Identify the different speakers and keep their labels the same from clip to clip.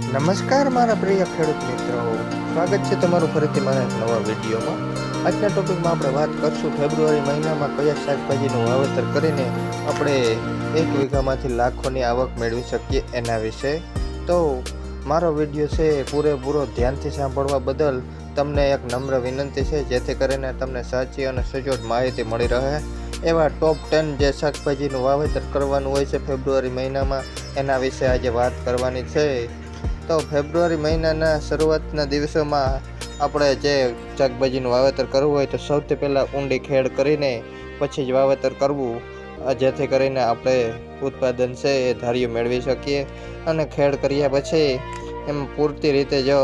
Speaker 1: નમસ્કાર મારા પ્રિય ખેડૂત મિત્રો, સ્વાગત છે તમારું ફરીથી મારા એક નવા વિડીયોમાં. આજના ટોપિકમાં આપણે વાત કરશું ફેબ્રુઆરી મહિનામાં કયા શાકભાજીનું વાવેતર કરીને આપણે 1 વીઘામાંથી લાખોની આવક મેળવી શકીએ એના વિશે. તો મારો વિડીયો છે પૂરેપૂરો ધ્યાનથી સાંભળવા બદલ તમને એક નમ્ર વિનંતી છે, જેથી કરીને તમને સાચી અને સચોટ માહિતી મળી રહે. એવા ટોપ 10 જે શાકભાજીનું વાવેતર કરવાનું હોય છે ફેબ્રુઆરી મહિનામાં, એના વિશે આજે વાત કરવાની છે. તો ફેબ્રુઆરી મહિનાના શરૂઆતના દિવસોમાં આપણે જે શાકભાજીનું વાવેતર કરવું હોય તો સૌથી પહેલાં ઊંડી ખેડ કરીને પછી જ વાવેતર કરવું, જેથી કરીને આપણે ઉત્પાદન છે એ ધાર્યું મેળવી શકીએ. અને ખેડ કર્યા પછી એમ પૂરતી રીતે જો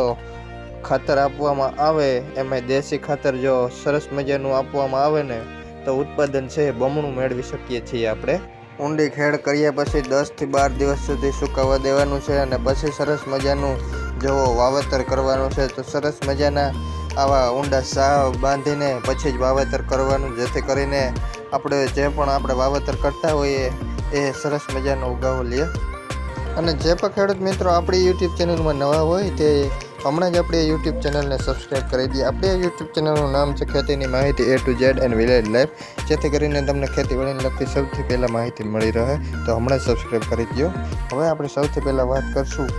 Speaker 1: ખાતર આપવામાં આવે, એમાં દેશી ખાતર જો સરસ મજાનું આપવામાં આવે ને તો ઉત્પાદન છે બમણું મેળવી શકીએ છીએ આપણે. ઊંડી ખેડ કર્યા પછી 10 થી 12 દિવસ સુધી સુકાવા દેવાનું છે અને પછી સરસ મજાનું જો વાવેતર કરવાનું છે. તો સરસ મજાના આવા ઊંડા સાહ બાંધીને પછી જ વાવેતર કરવાનું, જેથી કરીને આપણે જે પણ આપણે વાવેતર કરતા હોઈએ એ સરસ મજાનો ઉગાવો લે. અને જે પણ ખેડૂત મિત્રો આપણી યુટ્યુબ ચેનલમાં નવા હોય તે હમણાં જ આપણી યુટ્યુબ ચેનલને સબસ્ક્રાઈબ કરી દઈએ. આપણી યુટ્યુબ ચેનલનું નામ છે ખેતીની માહિતી A to Z and village life, જેથી કરીને તમને ખેતીવાડીને લગતી સૌથી પહેલાં માહિતી મળી રહે. તો હમણાં જ સબસ્ક્રાઈબ કરી દો. હવે આપણે સૌથી પહેલાં વાત કરશું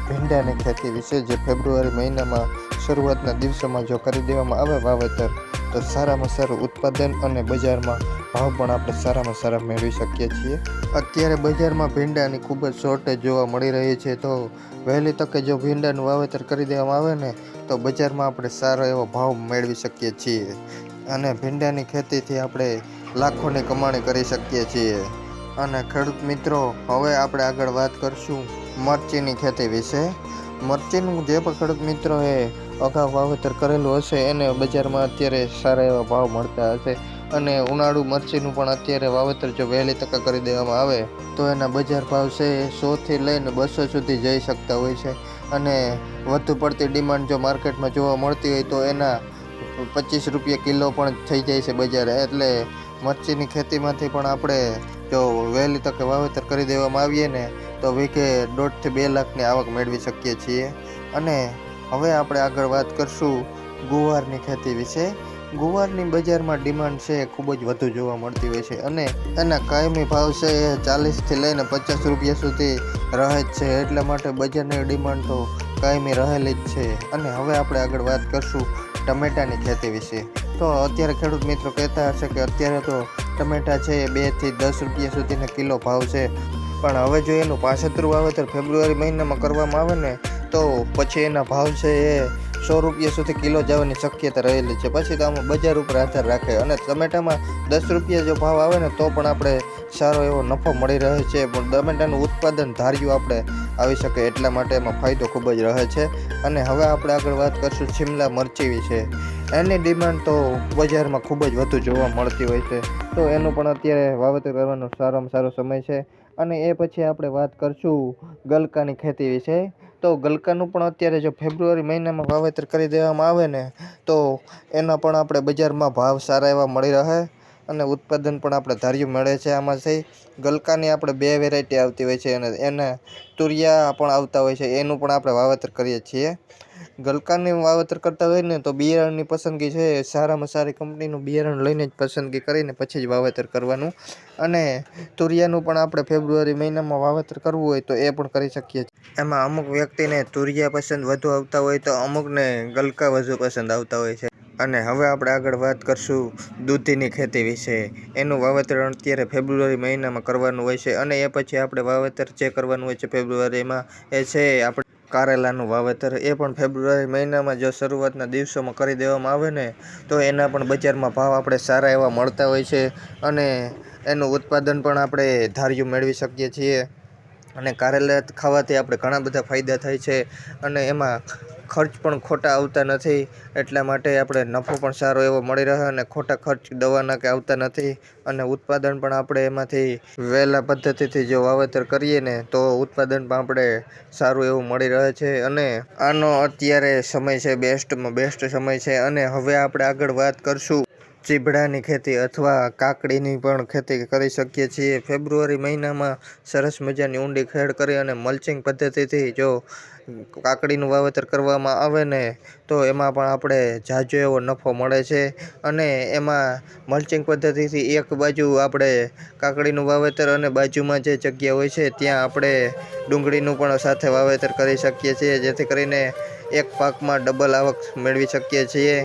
Speaker 1: ભીંડાની ખેતી વિશે, જે ફેબ્રુઆરી મહિનામાં શરૂઆતના દિવસોમાં જો કરી દેવામાં આવે વાવેતર તો સારામાં સારું ઉત્પાદન અને બજારમાં ભાવ પણ આપણે સારામાં સારા મેળવી શકીએ છીએ. અત્યારે બજારમાં ભીંડાની ખૂબ જ શોર્ટેજ જોવા મળી રહી છે. તો વહેલી તકે જો ભીંડાનું વાવેતર કરી દેવામાં આવે ને તો બજારમાં આપણે સારો એવો ભાવ મેળવી શકીએ છીએ અને ભીંડાની ખેતીથી આપણે લાખોની કમાણી કરી શકીએ છીએ. અને ખેડૂત મિત્રો, હવે આપણે આગળ વાત કરશું મરચીની ખેતી વિશે. મરચીનું જે પણ ખેડૂત મિત્રો એ અગાઉ વાવેતર કરેલું હશે એને બજારમાં અત્યારે સારા એવા ભાવ મળતા હશે. અને ઉનાળુ મરચીનું પણ અત્યારે વાવેતર જો વહેલી તકે કરી દેવામાં આવે તો એના બજાર ભાવ છે 100 થી લઈને 200 સુધી જઈ શકતા હોય છે. અને વધુ પડતી ડિમાન્ડ જો માર્કેટમાં જોવા મળતી હોય તો એના 25 રૂપિયા કિલો પણ થઈ જાય છે બજારે. એટલે મરચીની ખેતીમાંથી પણ આપણે જો વહેલી તકે વાવેતર કરી દેવામાં આવીએ ને તો વીઘે 1.5 થી 2 લાખની આવક મેળવી શકીએ છીએ. અને હવે આપણે આગળ વાત કરશું ગુવારની ખેતી વિશે. ગુવારની બજારમાં ડિમાન્ડ છે ખૂબ જ વધુ જોવા મળતી હોય છે અને એના કાયમી ભાવ છે એ 40 થી લઈને 50 રૂપિયા સુધી રહે જ છે. એટલા માટે બજારની ડિમાન્ડ તો કાયમી રહેલી જ છે. અને હવે આપણે આગળ વાત કરશું ટમેટાની ખેતી વિશે. તો અત્યારે ખેડૂત મિત્રો કહેતા હશે કે અત્યારે તો ટમેટા છે એ 2 થી 10 રૂપિયા સુધીનો કિલો ભાવ છે, પણ હવે જો એનું પાછતરું વાવેતર ફેબ્રુઆરી મહિનામાં કરવામાં આવે ને તો પછી એના ભાવ છે એ 100 રૂપિયા સુધી કિલો જવાની શક્યતા રહેલી છે. પછી તો આમાં બજાર ઉપર આધાર રાખે. અને ટમેટામાં 10 રૂપિયા જો ભાવ આવે ને તો પણ આપણે સારો એવો નફો મળી રહે છે, પણ ટમેટાનું ઉત્પાદન ધાર્યું આપણે આવી શકે એટલા માટે એમાં ફાયદો ખૂબ જ રહે છે. અને હવે આપણે આગળ વાત કરશું શિમલા મરચી વિશે. એની ડિમાન્ડ તો બજારમાં ખૂબ જ વધુ જોવા મળતી હોય છે, તો એનું પણ અત્યારે વાવેતર કરવાનો સારામાં સારો સમય છે. અને એ પછી આપણે વાત કરશું ગલકાની ખેતી વિશે. તો ગલકાનું પણ અત્યારે જો ફેબ્રુઆરી મહિનામાં વાવેતર કરી દેવામાં આવે ને તો એના પણ આપણે બજારમાં ભાવ સારા એવા મળી રહે અને ઉત્પાદન પણ આપણે ધાર્યું મળે છે. આમાંથી ગલકાની આપણે 2 વેરાયટી આવતી હોય છે અને એના તુરિયા પણ આવતા હોય છે, એનું પણ આપણે વાવેતર કરીએ છીએ. ગલકાની વાવેતર કરતા હોય ને તો બિયારણની પસંદગી છે સારામાં સારી કંપનીનું બિયારણ લઈને જ પસંદગી કરીને પછી જ વાવેતર કરવાનું. અને તુરિયાનું પણ આપણે ફેબ્રુઆરી મહિનામાં વાવેતર કરવું હોય તો એ પણ કરી શકીએ છીએ. એમાં અમુક વ્યક્તિને તુરિયા પસંદ વધુ આવતા હોય તો અમુકને ગલકા વધુ પસંદ આવતા હોય છે. અને હવે આપણે આગળ વાત કરશું દૂધીની ખેતી વિશે. એનું વાવેતર અત્યારે ફેબ્રુઆરી મહિનામાં કરવાનું હોય છે. અને એ પછી આપણે વાવેતર જે કરવાનું હોય છે ફેબ્રુઆરીમાં એ છે આપણે કારેલાનું વાવેતર. એ પણ ફેબ્રુઆરી મહિનામાં જો શરૂઆતના દિવસોમાં કરી દેવામાં આવે ને તો એના પણ બજારમાં ભાવ આપણે સારા એવા મળતા હોય છે અને એનું ઉત્પાદન પણ આપણે ધાર્યું મેળવી શકીએ છીએ. અને કારેલા ખાવાથી આપણે ઘણા બધા ફાયદા થાય છે અને એમાં ખર્ચ પણ ખોટા આવતા નથી. એટલા માટે આપણે નફો પણ સારો એવો મળી રહે અને ખોટા ખર્ચ દવાના કે આવતા નથી. અને ઉત્પાદન પણ આપણે એમાંથી વહેલા પદ્ધતિથી જો વાવેતર કરીએ ને તો ઉત્પાદન પણ આપણે સારું એવું મળી રહે છે. અને આનો અત્યારે સમય છે બેસ્ટમાં બેસ્ટ સમય છે. અને હવે આપણે આગળ વાત કરશું ચીભડાની ખેતી અથવા કાકડીની પણ ખેતી કરી શકીએ છીએ। ફેબ્રુઆરી મહિનામાં સરસ મજાની ઊંડી ખેડ કરી અને મલ્ચિંગ પદ્ધતિથી જો કાકડીનું વાવેતર કરવામાં આવે ને તો એમાં પણ આપણે ઝાઝો એવો નફો મળે છે। અને એમાં મલ્ચિંગ પદ્ધતિથી એક બાજુ આપણે કાકડીનું વાવેતર અને બાજુમાં જે જગ્યા હોય છે ત્યાં આપણે ડુંગળીનું પણ સાથે વાવેતર કરી શકીએ છીએ, જેથી કરીને એક પાકમાં ડબલ આવક મેળવી શકીએ છીએ।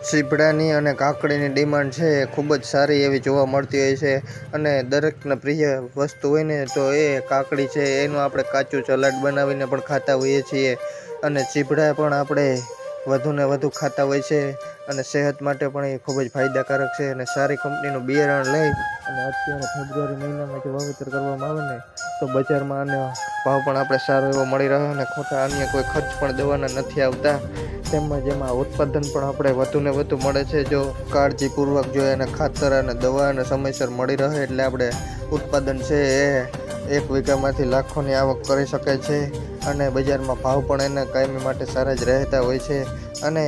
Speaker 1: ચીભડાની અને કાકડીની ડિમાન્ડ છે એ ખૂબ જ સારી એવી જોવા મળતી હોય છે અને દરેકને પ્રિય વસ્તુ હોય ને તો એ કાકડી છે, એનું આપણે કાચું સલાડ બનાવીને પણ ખાતા હોઈએ છીએ અને ચીભડા પણ આપણે વધુને વધુ ખાતા હોય છે અને સેહત માટે પણ એ ખૂબ જ ફાયદાકારક છે। અને સારી કંપનીનું બિયારણ લઈ અને અત્યારે ફેબ્રુઆરી મહિનામાં જો વાવેતર કરવામાં આવે ને તો બજારમાં આનો ભાવ પણ આપણે સારો એવો મળી રહે અને ખોટા અન્ય કોઈ ખર્ચ પણ દવાના નથી આવતા, તેમજ એમાં ઉત્પાદન પણ આપણે વધુને વધુ મળે છે જો કાળજીપૂર્વક જો એને ખાતર અને દવા અને સમયસર મળી રહે એટલે આપણે ઉત્પાદન છે એ 1 વીઘામાંથી લાખોની આવક કરી શકે છે અને બજારમાં ભાવ પણ એના કાયમી માટે સારા જ રહેતા હોય છે। અને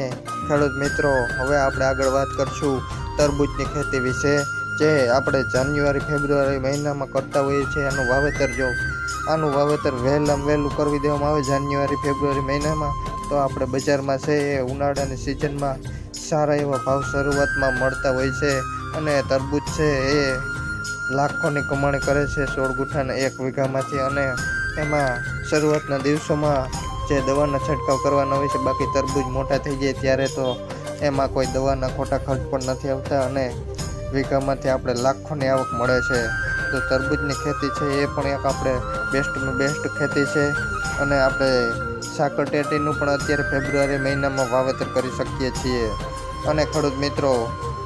Speaker 1: ખેડૂત મિત્રો, હવે આપણે આગળ વાત કરશું તરબૂચની ખેતી વિશે, જે આપણે જાન્યુઆરી ફેબ્રુઆરી મહિનામાં કરતા હોઈએ છીએ। આનું વાવેતર વહેલામાં વહેલું કરી દેવામાં આવે જાન્યુઆરી ફેબ્રુઆરી મહિનામાં તો આપણે બજારમાં છે એ ઉનાળાની સિઝનમાં સારા એવા ભાવ શરૂઆતમાં મળતા હોય છે અને તરબૂચ છે એ લાખોની કમાણી કરે છે 16 ગુંઠાના 1 વીઘામાંથી। અને એમાં શરૂઆતના દિવસોમાં જે દવાના છંટકાવ કરવાના હોય છે, બાકી તરબૂચ મોટા થઈ જાય ત્યારે તો એમાં કોઈ દવાના ખોટા ખર્ચ પણ નથી આવતા અને વીઘામાંથી આપણે લાખોની આવક મળે છે। તો તરબૂચની ખેતી છે એ પણ એક આપણે બેસ્ટમાં બેસ્ટ ખેતી છે અને આપણે સાકરટેટીનું પણ અત્યારે ફેબ્રુઆરી મહિનામાં વાવેતર કરી શકીએ છીએ। અને ખેડૂત મિત્રો,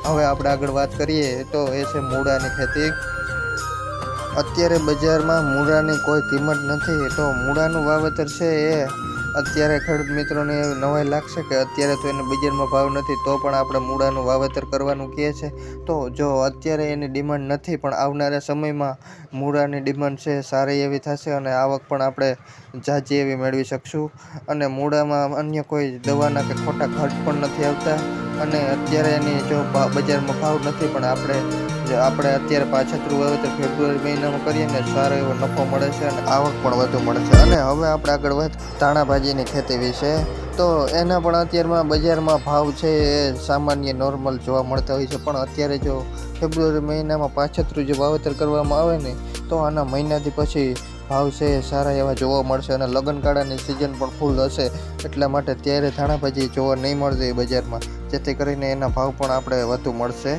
Speaker 1: હવે આપણે આગળ વાત કરીએ તો એ છે મૂળાની ખેતી। અત્યારે બજારમાં મૂળાની કોઈ કિંમત નથી, તો મૂળાનું વાવેતર છે એ અત્યારે ખેડૂત મિત્રોને નવાઈ લાગશે કે અત્યારે તો એને બજારમાં ભાવ નથી તો પણ આપણે મૂળાનું વાવેતર કરવાનું કહે છે। તો જો અત્યારે એની ડિમાન્ડ નથી પણ આવનારા સમયમાં મૂળાની ડિમાન્ડ છે સારી એવી થશે અને આવક પણ આપણે ઝાઝી એવી મેળવી શકશું અને મૂળામાં અન્ય કોઈ દવાના કે ખોટા ખર્ચ પણ નથી આવતા અને અત્યારે એની જો બજારમાં ભાવ નથી પણ આપણે અત્યારે પાછતરું વાવેતર ફેબ્રુઆરી મહિનામાં કરીએ ને સારો એવો નફો મળે છે અને આવક પણ વધુ મળે છે। અને હવે આપણે આગળ વાત ધાણાભાજીની ખેતી વિશે, તો એના પણ અત્યારમાં બજારમાં ભાવ છે એ સામાન્ય નોર્મલ જોવા મળતા હોય છે, પણ અત્યારે જો ફેબ્રુઆરી મહિનામાં પાછતરું જો વાવેતર કરવામાં આવે ને તો આના મહિનાથી પછી ભાવ છે એ સારા એવા જોવા મળશે અને લગ્નગાળાની સિઝન પણ ફૂલ હશે, એટલા માટે ત્યારે ધાણાભાજી જોવા નહીં મળશે બજારમાં, જેથી કરીને એના ભાવ પણ આપણે વધુ મળશે।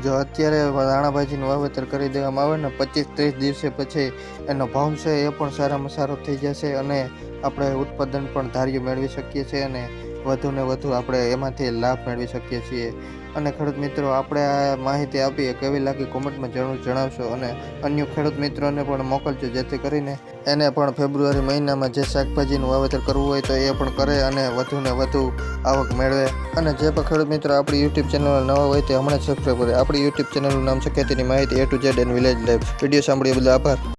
Speaker 1: જો અત્યારે ધાણાભાજીનું વાવેતર કરી દેવામાં આવે ને 25-30 દિવસે પછી એનો ભાવ છે એ પણ સારામાં સારો થઈ જશે અને આપણે ઉત્પાદન પણ ધાર્યું મેળવી શકીએ છીએ અને વધુને વધુ આપણે એમાંથી લાભ મેળવી શકીએ છીએ। અને ખેડૂત મિત્રો, આપણે આ માહિતી આપીએ કેવી લાગી કોમેન્ટમાં જરૂર જણાવશો અને અન્ય ખેડૂત મિત્રોને પણ મોકલજો, જેથી કરીને એને પણ ફેબ્રુઆરી મહિનામાં જે શાકભાજીનું વાવેતર કરવું હોય તો એ પણ કરે અને વધુને વધુ આવક મેળવે। અને જે પણ ખેડૂત મિત્રો આપણી યુટ્યુબ ચેનલમાં નવા હોય તે હમણાં જ સબસ્ક્રાઈબ કરે। આપણી યુટ્યુબ ચેનલનું નામ છે ખેતીની માહિતી A to Z and village life. Video સાંભળ્યા બદલ આભાર।